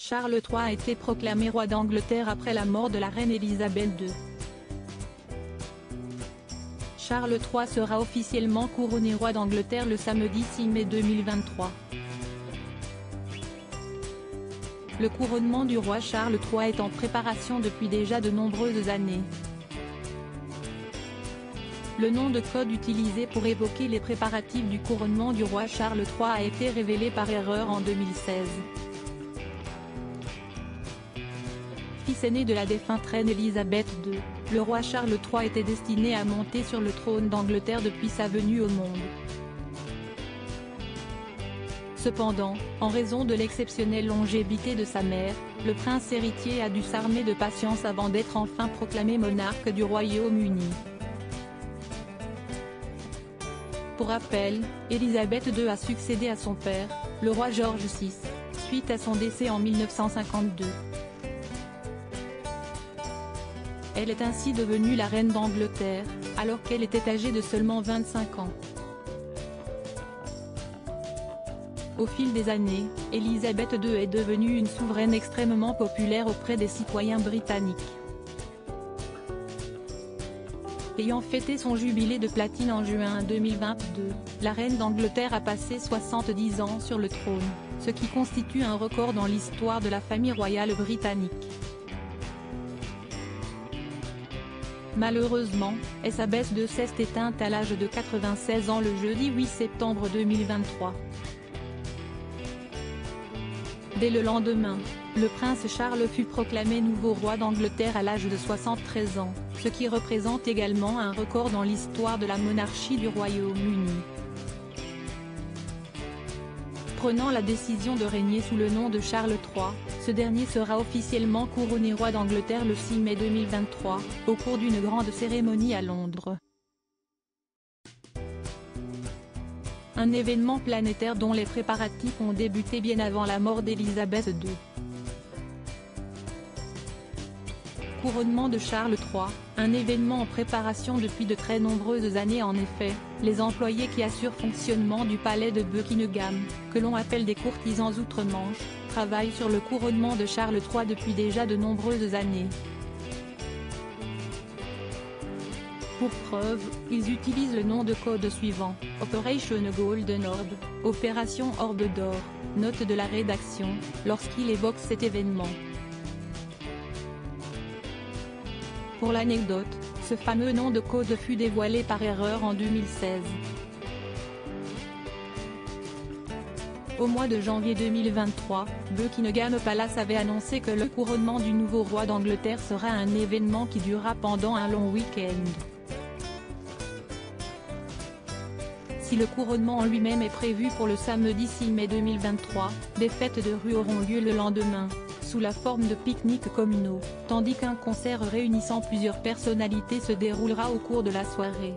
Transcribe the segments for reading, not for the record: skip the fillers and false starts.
Charles III a été proclamé roi d'Angleterre après la mort de la reine Elisabeth II. Charles III sera officiellement couronné roi d'Angleterre le samedi 6 mai 2023. Le couronnement du roi Charles III est en préparation depuis déjà de nombreuses années. Le nom de code utilisé pour évoquer les préparatifs du couronnement du roi Charles III a été révélé par erreur en 2016. Fils aîné de la défunte reine Elisabeth II, le roi Charles III était destiné à monter sur le trône d'Angleterre depuis sa venue au monde. Cependant, en raison de l'exceptionnelle longévité de sa mère, le prince héritier a dû s'armer de patience avant d'être enfin proclamé monarque du Royaume-Uni. Pour rappel, Elisabeth II a succédé à son père, le roi George VI, suite à son décès en 1952. Elle est ainsi devenue la reine d'Angleterre, alors qu'elle était âgée de seulement 25 ans. Au fil des années, Elisabeth II est devenue une souveraine extrêmement populaire auprès des citoyens britanniques. Ayant fêté son jubilé de platine en juin 2022, la reine d'Angleterre a passé 70 ans sur le trône, ce qui constitue un record dans l'histoire de la famille royale britannique. Malheureusement, sa baisse de s'est éteinte à l'âge de 96 ans le jeudi 8 septembre 2023. Dès le lendemain, le prince Charles fut proclamé nouveau roi d'Angleterre à l'âge de 73 ans, ce qui représente également un record dans l'histoire de la monarchie du Royaume-Uni. Prenant la décision de régner sous le nom de Charles III, ce dernier sera officiellement couronné roi d'Angleterre le 6 mai 2023, au cours d'une grande cérémonie à Londres. Un événement planétaire dont les préparatifs ont débuté bien avant la mort d'Elisabeth II. Couronnement de Charles III, un événement en préparation depuis de très nombreuses années en effet, les employés qui assurent fonctionnement du palais de Buckingham, que l'on appelle des courtisans outre-Manche, travaillent sur le couronnement de Charles III depuis déjà de nombreuses années. Pour preuve, ils utilisent le nom de code suivant, Operation Golden Orb, Opération Orbe d'Or, note de la rédaction, lorsqu'il évoque cet événement. Pour l'anecdote, ce fameux nom de code fut dévoilé par erreur en 2016. Au mois de janvier 2023, Buckingham Palace avait annoncé que le couronnement du nouveau roi d'Angleterre sera un événement qui durera pendant un long week-end. Si le couronnement en lui-même est prévu pour le samedi 6 mai 2023, des fêtes de rue auront lieu le lendemain, sous la forme de pique-niques communaux, tandis qu'un concert réunissant plusieurs personnalités se déroulera au cours de la soirée.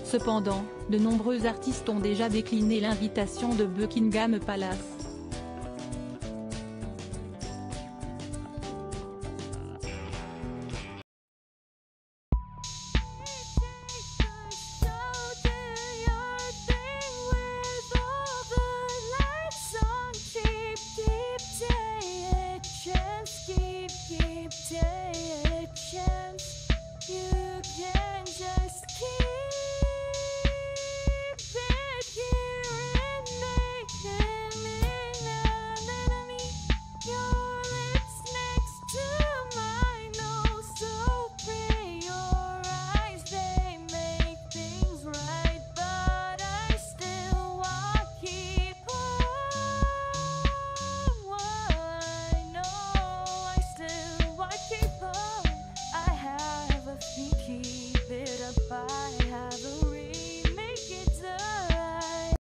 Cependant, de nombreux artistes ont déjà décliné l'invitation de Buckingham Palace.